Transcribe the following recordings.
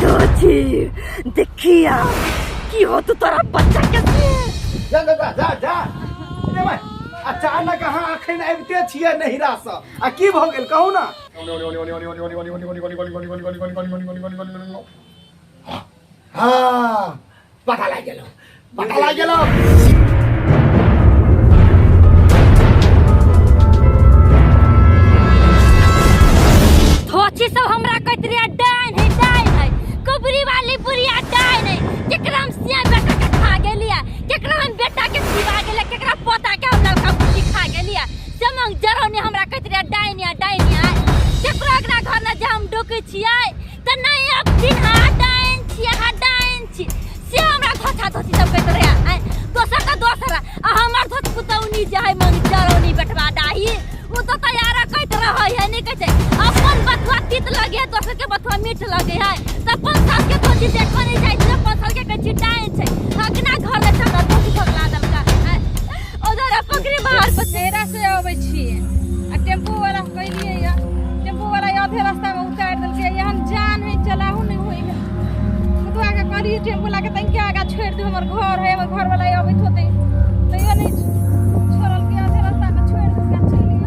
दोची देखिया की हो तो तोरा बच्चा कैसे जा जा जा जा जा रे भाई अचानक अहाँ अखन आबिते छियै नहिरा से आ की भ गेल कहू ना हाँ पता लाग गेलो पता लाग गेलो थोची सब हमरा कहत रे डाइन है कुबरी वाली बुढ़िया डाइन है केकरा हम सिया बेटा के खा गेलिया केकरा हम बेटा के सिवा गेले केकरा पोता के हम लड़का बुद्धि खा गेलिया समंग जरो ने हमरा कहत रे डाइनिया केकरा एकरा घर न जे हम डोके छियै त नहीं अब दिन हा डाइन छी से हमरा धोखा धोती सब कहत रे दोसर का दोसर आ हमर धोत पुतौनी जे है मंग जरोनी बेटवा डाही वो तो तैयार कहत रहै है नहीं कहते अपन बथुआ तीत लगे दोसर के बथुआ मीठ लगे है त 5 साल के धोती देखो नहीं जाय छै 5 साल के कच्ची डाइन छै अगना घर में चढ़ल धोती भगला दलका उधर पकड़ी बाहर पर तेरा से आबै छी आ टेम्पू वाला कहलिए या टेम्पू वाला आधे रास्ता में उतार देलके यहन जान है चलाहू नहीं होई मुदवा के करी टेम्पू ला के तंके आगा छोड़ दे हमर घर है हमर घर वाला आबैत होते तैयो नहीं छोड़ल के आधे रास्ता में छोड़ दे के चली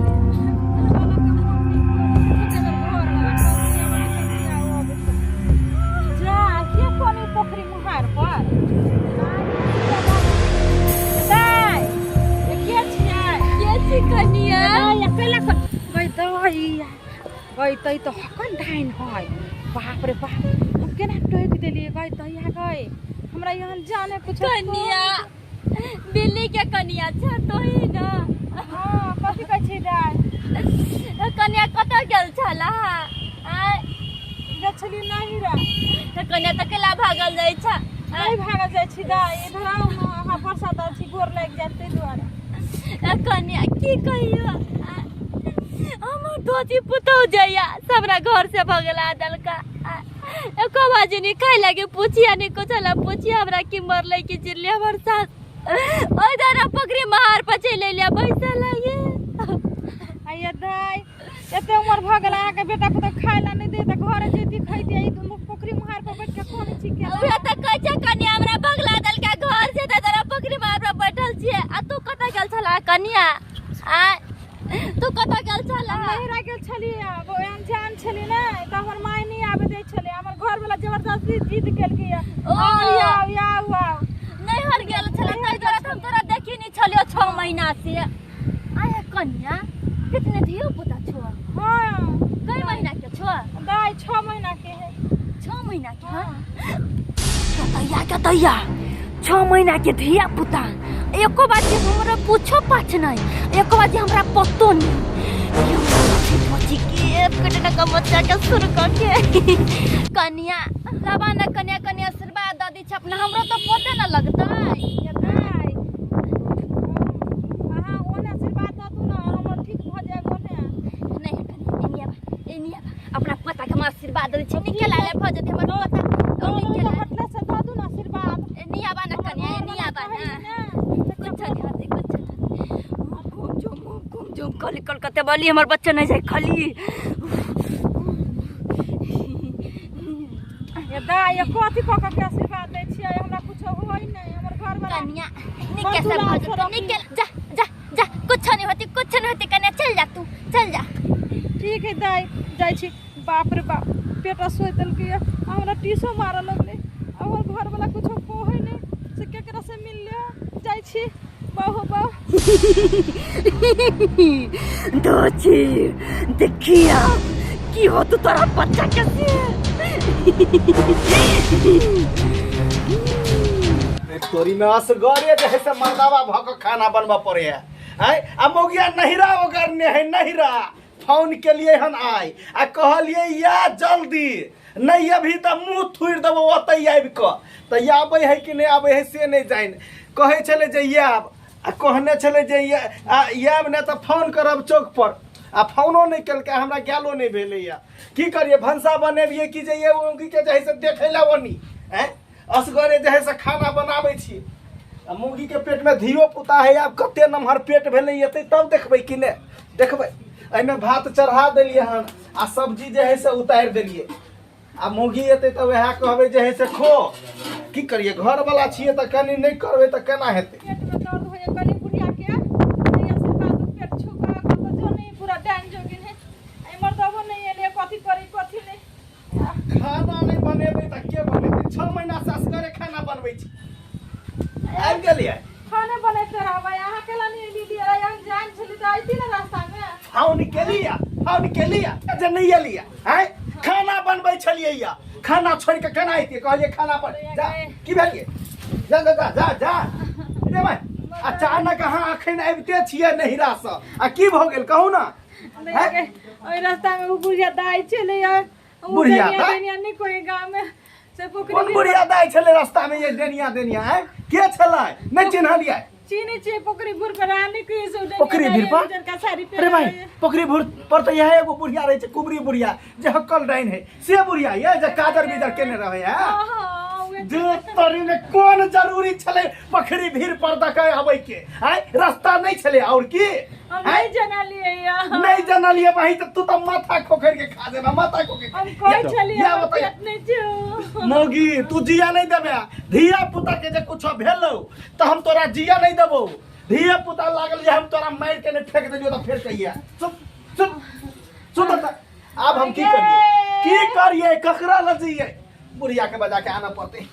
जा के कोनी पोखरी मुहार पर दाई के छिया के छी कनिया या केला गई तई तो हकन डाइन है बाप रे बाप हम केना टोक देलिए गई तई आ गई हमरा यहाँ जाने कुछ कनिया बिल्ली के कनिया छ तो ही ना हां कथि कहै छी दाई कनिया कत गेल छला गछली नहीं रे त कनिया त केला भागल जाय छ नहीं भागल जाय छी दाई इधर आओ ना हां फरसा द छी गोर लाग जाते द्वारा कनिया की कहियो हम दोती पुतौ जया सबरा घर से भगला दलका एको बाजी नहीं खाई लगे पूछिया नहीं कुछ ला पूछिया हमरा की मरले की चिरले हमर साथ ओइ दारा पकड़ी मार पचे ले लिया पैसा लागे आया दाई एते उमर भगला के बेटा को तो खाय ला नहीं दे त घर जेती खैती आई तुम पोखरी मुहार पर बैठ के कोन छी के ओया त कहै छ कन्या हमरा भगला दलका घर से त दारा पकड़ी मार पर बैठल छी आ तू कत गेल छला कन्या आ तू कत गेल छला नहिरा गेल छली वो अनजान छली ना त हमर माय नहीं आबे दे छले हमर घर वाला जबरदस्ती जीत गेल के या नहीं हर गेल छला तै जरा हम तोरा देखी नहीं छलियो 6 महीना से आया कन्या कितने दियो पता छो हां कई महीना के छो दाई 6 महीना के है 6 महीना के हां कतैया 6 महीना के धिया पुता एको बात के हमरा पूछो पाछ नहीं एको बात हमरा पतो नहीं मोची के कटना का बच्चा के सुर के कन्या लबाना कन्या कन्या आशीर्वाद दादी छपना हमरा तो पते न लगता है दाई हां ओने आशीर्वाद द तू ना हमर ठीक भ जाए ओने नहीं एनिया अपना पता के आशीर्वाद दे छ निकल आले भ जते हमर पता निकल मतलब से द दू ना आशीर्वाद एनिया बाना कन्या एनिया बाना कल कलकत्ते वाली हमार बच्चा नहीं जाए खाली ये दाई ये कथि क के आशीर्वाद दे छियै हमरा कुछ होई नहीं हमर घर वाला कन्या निके सब भजत निकल जा जा जा कुछ नहीं होती कन्या चल जा तू चल जा ठीक है दाई जाय छी बाप रे बाप पेटा सोइ दल के हमरा टीसो मार लगले हमर घर वाला कुछ कोहै नहीं से केकरा से मिल ले जाय छी बाहो दोची देखिया की हो तो तोरा बच्चा कैसे तोरी में असगरे जे है से मर्दावा भक खाना बनवा पड़े है आ मोगिया नहिरा ओगरने है नहिरा फोन के लिए हन आय आ कहलिए या जल्दी नहीं अभी त मुंह थुर देबो ओतै आबि क त आबै है कि नहीं आबै है से नहीं जाइन कहै छले जे याब आ कहने छले जे याब ने त फोन करब चौक पर आ फोनो नहीं कल के हमरा गेलो नहीं भेले या की करिए भंसा बनेलिए कि जे ये उनकी के जे से देखैला ओनी हैं असगरे जे से खाना बनाबै छी आ मुर्गी के पेट में धियो पुता है अब कते नमहर पेट भेले येते तब देखबै कि ने देखबै एमे भात चढ़ा देलिए हन आ सब्जी जे है से उतार देलिए आ मौगी एतै त वएह कहबै जे है से खो की करिए घर वाला छिए त कनी नहीं करबै त केना हेतै पेट में दर्द हो जाए कनी बुढ़िया के नहीं से बात पेट छुका को तो जो नहीं पूरा टाइम जोगिन है ए मर्दबो नहीं एले कथि करी कथि नहीं खाना नहीं बनेबै त के बनेतै 6 महीना से असगरे खाना बनबै छी आबि गेलिए खाने बनैते रहबै अहाँ केला नहीं दीदी यहाँ जान छली त आइती ना रास्ता में हाउ निकलिया जे नहीं एलिया हैं खाना बनबै छलिए या खाना छोड़ के केना आइते कहलिए खाना पर जा की भेलिए जा रे भाई अचानक अहाँ अखन आबिते छिए नहिरा से आ की भ गेल कहू ना ओइ रास्ता में वो बुढ़िया दाई चले यार बुढ़िया दाई नहीं कोई गांव में से पोखरी कौन बुढ़िया दाई छले रास्ता में ये देनिया है के छलै नहीं चिन्हलिए चीनी चे पोखरी भूर पर आने के सो पोखरी भीर पर का साड़ी पे अरे भाई पोखरी भीर पर तो यह एगो बुढ़िया रहे कुबरी बुढ़िया जे हक्कल डाइन है से बुढ़िया ये जे काजर बीजर केने रहे है जे तरी में कौन जरूरी छले पोखरी भीर पर दके आबै के है रास्ता नहीं छले और की नहीं जना लिए यार नहीं जना लिए भाई तू तो माथा खोखर के खा देना माथा खोखर हम कोई छलिए पेट नहीं जो मौगी तू जिया नहीं देबे धिया पुता के जे कुछ भेलौ त हम तोरा जिया नहीं देबो धिया पुता लागल जे हम तोरा मार के ने फेंक देलियो त फेर कहिया चुप अब हम की करिए ककरा ल जिए बुढ़िया के बजा के आना पड़ते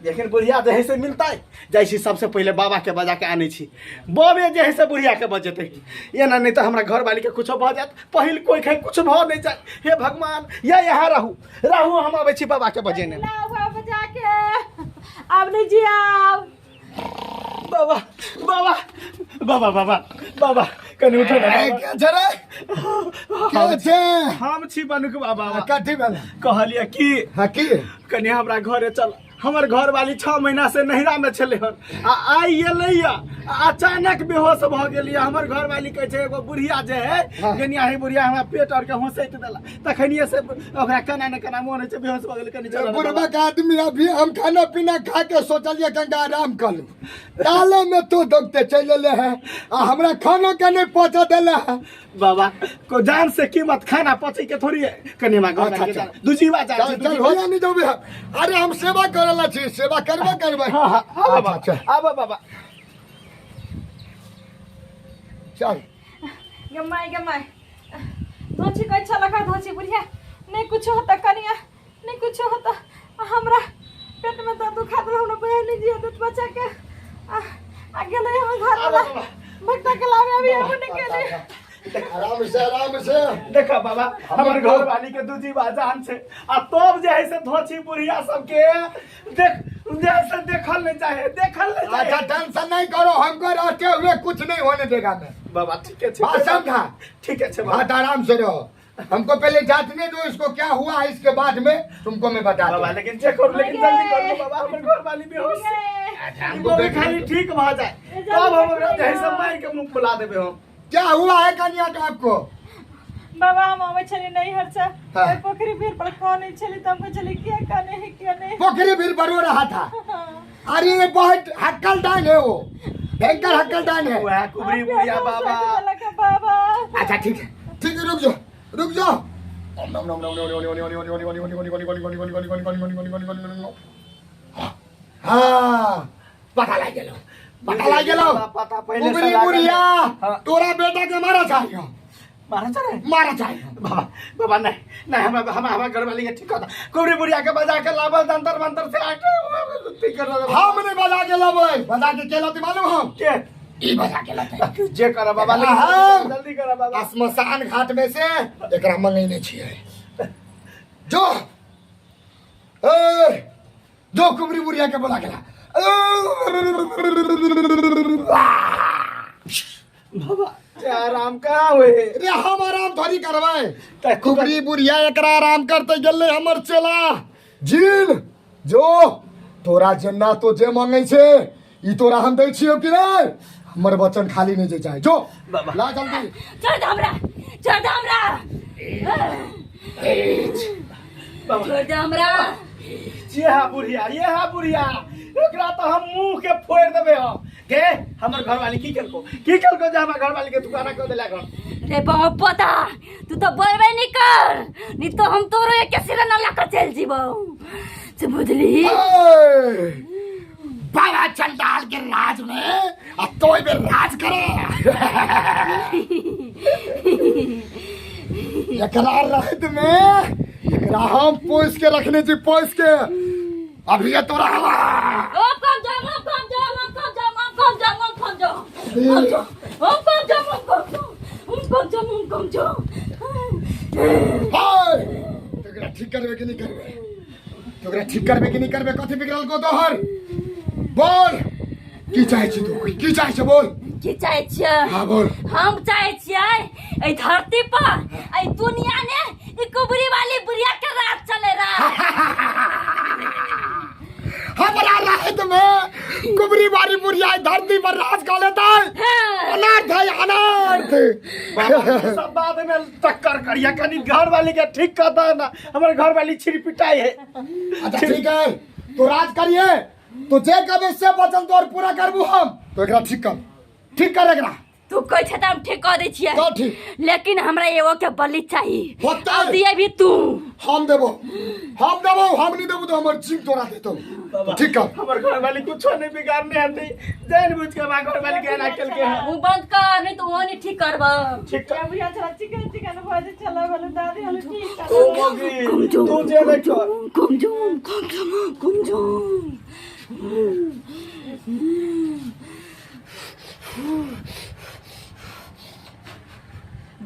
लेकिन बुढ़िया जे है से मिलता है जैसे सबसे पहले बाबा के बजा के आने छी बाबे जे है से बुढ़िया के बजेते एना नहीं तो हमरा घर वाली के कुछ भ जात पहिल कोई कहीं कुछ भ नहीं जाए हे भगवान या यहाँ रहू हम आबै छी बाबा के बजेने बजा के अब नहीं जिया बाबा कनी उठो ना क्या छे हम छी बनुक बाबा कथी भेल कहलिए की की कनी हमरा घरे चल हमर घर वाली 6 महीना से नहिरा में छले हन आई एलैया अचानक बेहोश भ गेलिया हमर घर वाली कहे छै एगो बुढ़िया जे है कनिया है बुढ़िया हमरा पेट और के होसैत देला तखनिए से ओकरा कना न कना मोन छै बेहोश भ गेल कनी चल बुढ़बा का आदमी अभी हम खाना पीना खा के सोचलिए गंगा आराम कर लूं ताले में तो दौड़ते चले ले है आ हमरा खाना के नहीं पहुंचा देला है बाबा को जान से कीमत खाना पची के थोड़ी है कनी मा घर के दूजीवा जा चल हो या नहीं जोबे अरे हम सेवा करला छी सेवा करबे हां अच्छा आबा बाबा चल गमाई धोची को अच्छा लगा धोची बुढ़िया नहीं कुछ होता कनिया नहीं कुछ होता हमरा पेट में दर्द दुखा दे हमरा बहन नहीं जिया दूध बचा के आ गेले हम घर वाला भक्ता के लावे अभी हम निकले आराम से देखा बाबा हमर घर वाली के दूजी बाजान से आ तब जे है से धोची बुढ़िया सब के जैसे देखल नहीं चाहे अच्छा टेंशन नहीं करो हमको रहते हुए कुछ नहीं होने देगा मैं बाबा ठीक है बात समझा ठीक है बात आराम से रहो हमको पहले जांचने दो इसको क्या हुआ है इसके बाद में तुमको मैं बता बाबा लेकिन चेक करो लेकिन जल्दी करो बाबा हमर घर वाली बेहोश हमको भी खाली ठीक भ जाए तब हमरा जैसे मार के मुंह फुला देबे हम क्या हुआ है कन्या का आपको बाबा हम आवे चले नहीं हरसा पोखरी भीर पर कौन नहीं चली तो हमको चले क्या नहीं पोखरी भीर पर रो रहा था अरे ये बहुत हक्कल डान है वो भयंकर हक्कल डान है वो है कुबरी बुढ़िया बाबा अच्छा ठीक है रुक जाओ हाँ पता लग गेलो पता पहले कुबरी बुढ़िया तोरा बेटा के मारा चाहिए बाबा नहीं हमारा घर वाली के ठीक होता कुबरी बुढ़िया के बजा के लाबल जंतर मंतर से आके ठीक कर दो हम नहीं बजा के लाबे बजा के केला ती मालूम हम के ई बजा के लाते जे कर बाबा जल्दी कर बाबा स्मशान घाट में से एकरा मंगई नहीं छिए जो जो कुबरी बुढ़िया के बोला गेला बाबा आराम कहाँ हुए रे हम आराम थोड़ी करवाए कुबरी बुढ़िया एकरा आराम करते गेले हमर चला जील जो तोरा जन्ना तो जे मांगे छे ई तोरा हम दै छियो कि नहीं हमर वचन खाली नहीं जे चाहे जो बाबा ला जल्दी छोड़ हमरा छोड़ हमरा ये हा बुढ़िया एकरा तो हम मुंह के फोड़ देबे हम के हमर घर वाली की कलको जे हमर घर वाली के तू गाना कह देला घर रे बाप पता तू तो बोलबे नहीं कर नहीं तो हम तोरो एक सिरा ना लेकर चल जीबो से बुझली बाबा चंडाल के राज में अब तो भी राज करे एकरा रहत में एकरा हम पोस के रखने छी पोस के अभी ये तोरा ओ कम जा तोरा ठीक करबे कि नहीं करबे कथी बिगड़ल को तोहर बोल की चाहे छी तू की चाहे छ बोल की चाहे छियै हां बोल हम चाहे छियै ए धरती पर ए दुनिया ने ई कुबरी वाली बुढ़िया के राज चले रहा हमरा रात में कुबरी वाली बुढ़िया धरती पर राज कर लेता है अनर्थ है अनर्थ सब बाद में टक्कर करिया कनी घर वाली के ठीक कहता है ना हमारे घर वाली छिरपिटाई है अच्छा ठीक है तो राज करिए तो जे कबे से वचन तोर पूरा करबू हम तो एकरा ठीक कर एकरा तू कह छ त हम ठीक कर दै छियै तो ठीक लेकिन हमरा एगो के बलि चाहिए होता अब दिए भी तू हम देबो हम नहीं देबो तो हमर जीव तोरा देतो ठीक कर हमर घर वाली कुछ नहीं बिगाड़ने आती जान बुझ के हमारे घर वाली के ना चल के मुंह बंद कर नहीं तो वो नहीं ठीक करबा ठीक कर बुढ़िया चला चिकन भोज चला वाला दादी वाला ठीक कर तू मोगी तू जे देखो कम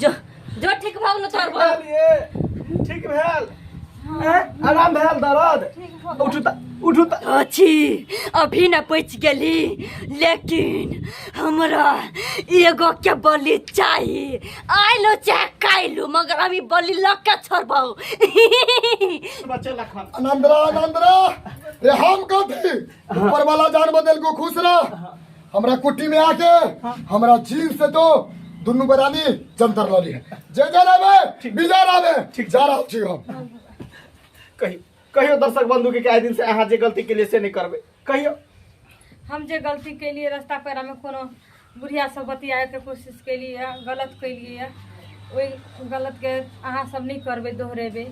जो जो ठीक भाव न तोर बा ठीक भेल आराम भेल दर्द उठू त अच्छी अभी न पच गेली लेकिन हमरा एगो के बलि चाहिए आइलो चाहे काइलो मगर अभी बलि लग के छोड़बो बच्चे लखन आनंदरा रे हम कथी ऊपर वाला जान बदल को खुश रह हमरा कुटी में आके हमरा जीव से तो दुनु बरानी जंतर लली है जे रहबे बिजार आवे ठीक जा रहा छी हम कहियो दर्शक बंधु के आए दिन से अहाँ जे गलती के लिए से नहीं करबे कहियो हम जे गलती के लिए रास्ता पेरा में कोनो बुढ़िया सब बतियाए के कोशिश के लिए गलत के लिए ओई गलत के अहाँ सब नहीं करबे दोहरेबे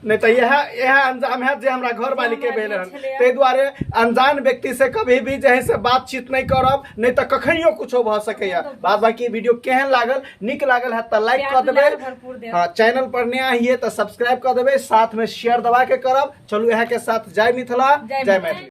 नहीं तो यह अंजाम है जे हमरा घर वाली के भेल हन ते द्वारे अनजान व्यक्ति से कभी भी जहे से बातचीत नहीं करब नहीं तो कखनियो कुछो भ सकैया बाद बाकी वीडियो केहन लागल निक लागल है त लाइक कर देबे हां चैनल पर नया हिए त सब्सक्राइब कर देबे साथ में शेयर दबा के करब चलू यह के साथ जय मिथिला जय मैथिली।